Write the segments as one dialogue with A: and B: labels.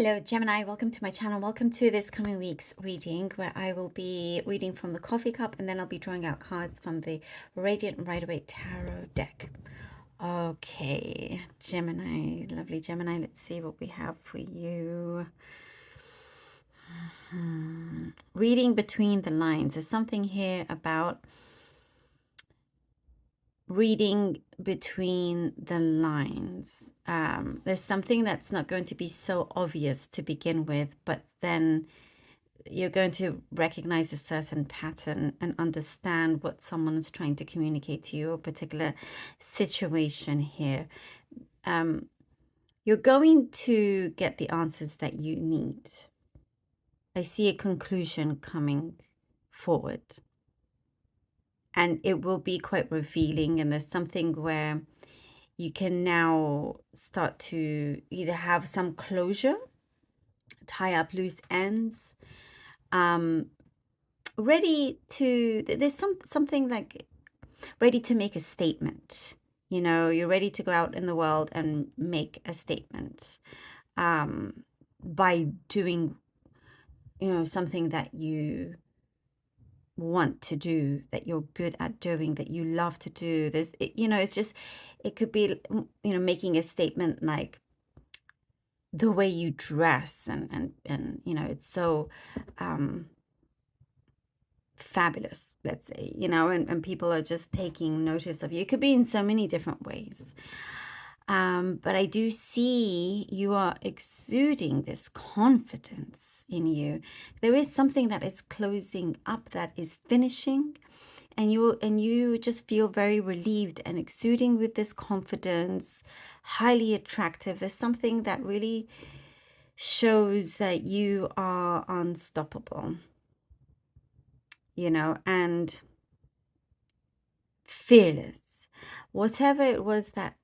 A: Hello, Gemini. Welcome to my channel. Welcome to this coming week's reading where I will be reading from the coffee cup and then I'll be drawing out cards from the Radiant Rider-Waite Tarot deck. Okay, Gemini, lovely Gemini. Let's see what we have for you. Reading between the lines. There's something here about reading between the lines. There's something that's not going to be so obvious to begin with, but then you're going to recognize a certain pattern and understand what someone is trying to communicate to you, a particular situation here. You're going to get the answers that you need. I see a conclusion coming forward. And it will be quite revealing. And there's something where you can now start to either have some closure, tie up loose ends, ready to, there's something like ready to make a statement. You know, you're ready to go out in the world and make a statement by doing, something that you want to do, that you're good at doing, that you love to do. It's just, it could be, making a statement like the way you dress and it's so fabulous, let's say, and people are just taking notice of you. It could be in so many different ways. But I do see you are exuding this confidence in you. There is something that is closing up, that is finishing, and you just feel very relieved and exuding with this confidence, highly attractive. There's something that really shows that you are unstoppable, and fearless. Whatever it was that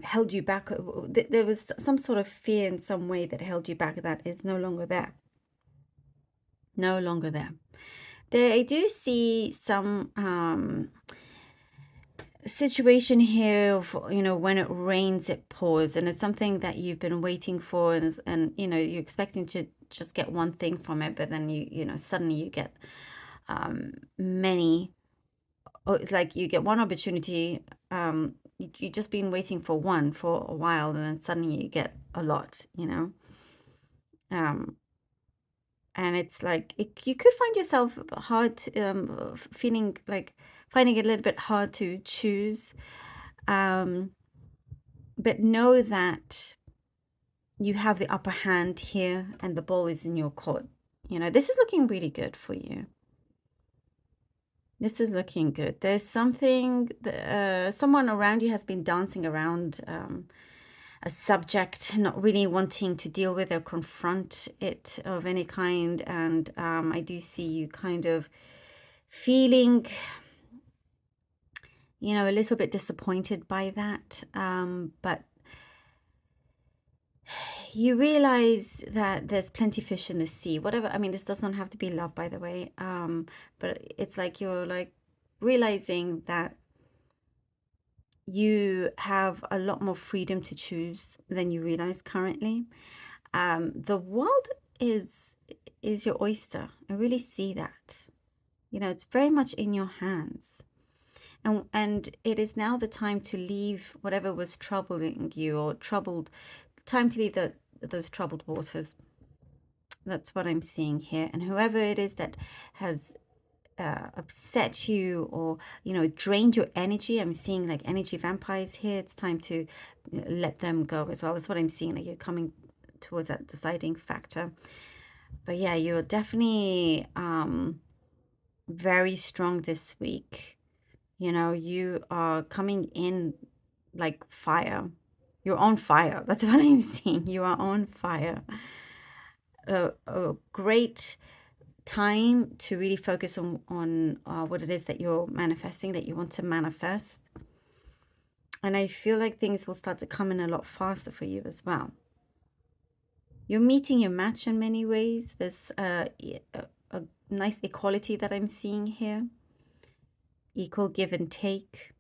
A: held you back, there was some sort of fear in some way that held you back, that is no longer there. No longer there. I do see some situation here of, when it rains it pours, and it's something that you've been waiting for, and you're expecting to just get one thing from it, but then suddenly you get many. Oh, it's like you get one opportunity. You've just been waiting for one for a while, and then suddenly you get a lot, and it's like you could find yourself feeling like finding it a little bit hard to choose, but know that you have the upper hand here and the ball is in your court. This is looking really good for you. This is looking good. There's something, someone around you has been dancing around a subject, not really wanting to deal with or confront it of any kind. And I do see you kind of feeling, a little bit disappointed by that. But you realize that there's plenty fish in the sea. Whatever, I mean, this does not have to be love, by the way. But it's like you're like realizing that you have a lot more freedom to choose than you realize currently. The world is your oyster. I really see that. It's very much in your hands. And it is now the time to leave whatever was troubling you, or time to leave those troubled waters. That's what I'm seeing here. And whoever it is that has upset you, or drained your energy, I'm seeing like energy vampires here. It's time to let them go as well. That's what I'm seeing, like you're coming towards that deciding factor. But yeah, you're definitely very strong this week. You are coming in like fire. You're on fire. That's what I'm seeing. You are on fire. A great time to really focus on what it is that you're manifesting, that you want to manifest. And I feel like things will start to come in a lot faster for you as well. You're meeting your match in many ways. There's a nice equality that I'm seeing here. Equal give and take.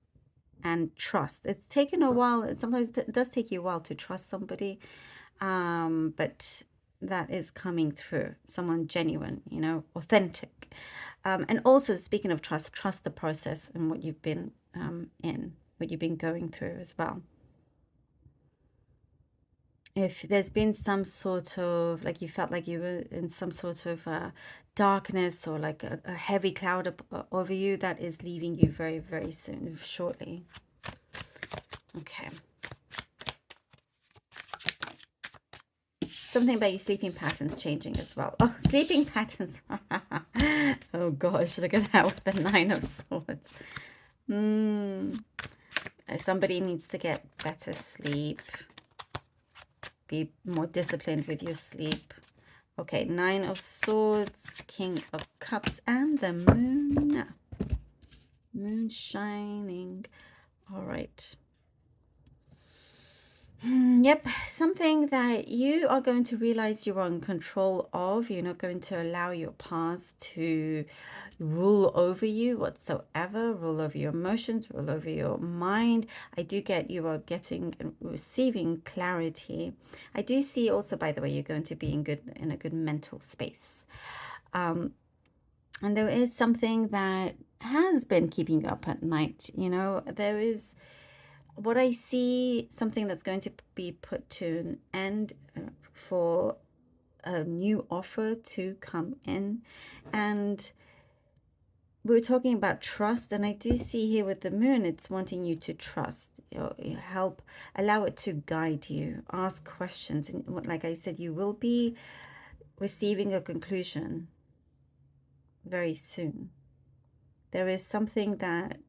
A: and trust. It's taken a while. Sometimes it does take you a while to trust somebody, but that is coming through. Someone genuine, you know, authentic. And also, speaking of trust, trust the process and what you've been what you've been going through as well. If there's been some sort of, like, you felt like you were in some sort of darkness, or like a heavy cloud over you, that is leaving you very, very soon, shortly. Okay. Something about your sleeping patterns changing as well. Oh, sleeping patterns. Oh gosh, look at that with the Nine of Swords. Somebody needs to get better sleep. Be more disciplined with your sleep. Okay, Nine of Swords, King of Cups, and the Moon. Moon shining. All right. Yep, something that you are going to realize you're in control of. You're not going to allow your past to rule over you whatsoever, rule over your emotions, rule over your mind. I do get you are getting and receiving clarity. I do see also, by the way, you're going to be in a good mental space. And there is something that has been keeping you up at night. You know, there is what I see, something that's going to be put to an end for a new offer to come in. And we were talking about trust, and I do see here with the moon, it's wanting you to trust, help, allow it to guide you, ask questions. And like I said, you will be receiving a conclusion very soon. There is something that,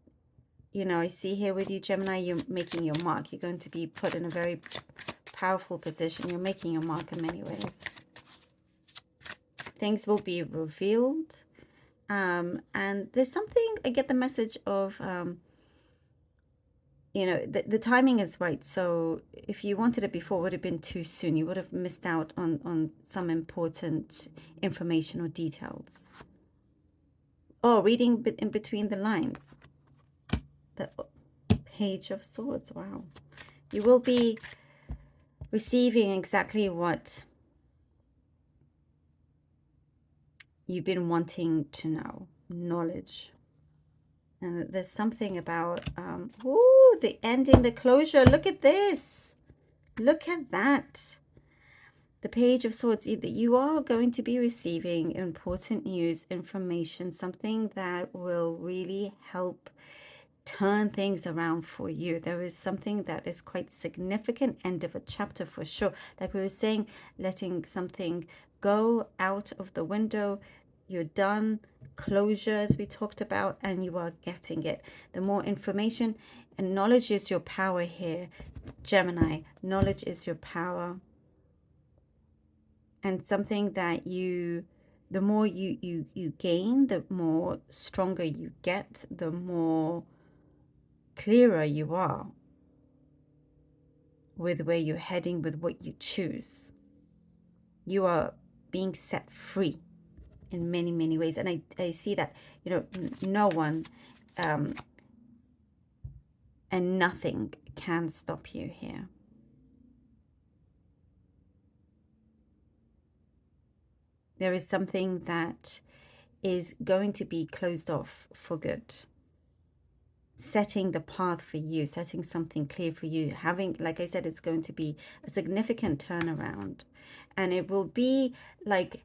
A: you know, I see here with you, Gemini, you're making your mark. You're going to be put in a very powerful position. You're making your mark in many ways. Things will be revealed. And there's something, I get the message of, you know, the timing is right. So if you wanted it before, it would have been too soon. You would have missed out on some important information or details. Oh, reading in between the lines. The Page of Swords. Wow. You will be receiving exactly what you've been wanting to know. Knowledge. And there's something about, ooh, the ending, the closure. Look at this. Look at that. The Page of Swords. You are going to be receiving important news, information, something that will really help turn things around for you. There is something that is quite significant, end of a chapter for sure. Like we were saying, letting something go out of the window. You're done. Closure, as we talked about, and you are getting it. The more information, and knowledge is your power here, Gemini. Knowledge is your power. And something that the more you gain, the more stronger you get, the more clearer you are with where you're heading, with what you choose. You are being set free in many, many ways. And I see that, you know, no one and nothing can stop you here. There is something that is going to be closed off for good. Setting the path for you, setting something clear for you, having, like I said, it's going to be a significant turnaround, and it will be like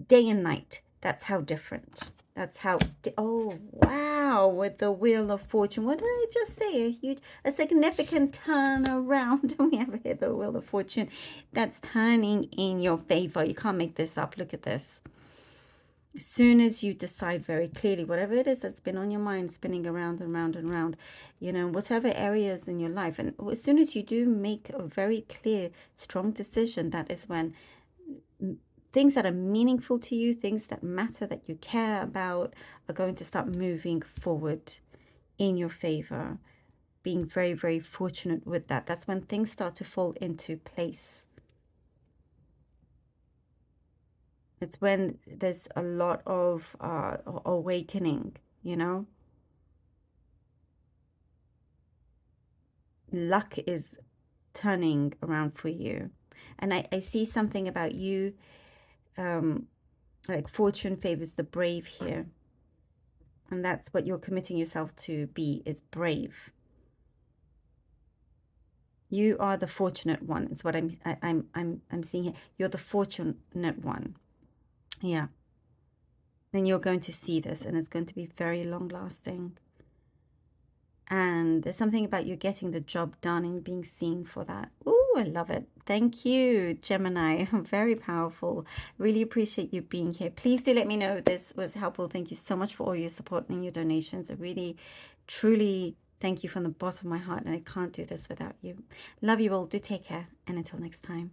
A: day and night. That's how different. That's how, oh wow, with the Wheel of Fortune. What did I just say? A significant turnaround. We have here the Wheel of Fortune that's turning in your favor. You can't make this up. Look at this. As soon as you decide very clearly, whatever it is that's been on your mind, spinning around and round and round, you know, whatever areas in your life, and as soon as you do make a very clear, strong decision, that is when things that are meaningful to you, things that matter, that you care about, are going to start moving forward in your favor. Being very, very fortunate with that. That's when things start to fall into place. It's when there's a lot of awakening, you know. luck is turning around for you. And I see something about you, um, like fortune favors the brave here. And that's what you're committing yourself to be, is brave. You are the fortunate one, is what I'm seeing here. You're the fortunate one. Yeah. Then you're going to see this, and it's going to be very long lasting. And there's something about you getting the job done and being seen for that. Ooh, I love it. Thank you, Gemini. Very powerful. Really appreciate you being here. Please do let me know if this was helpful. Thank you so much for all your support and your donations. I really, truly thank you from the bottom of my heart. And I can't do this without you. Love you all. Do take care. And until next time.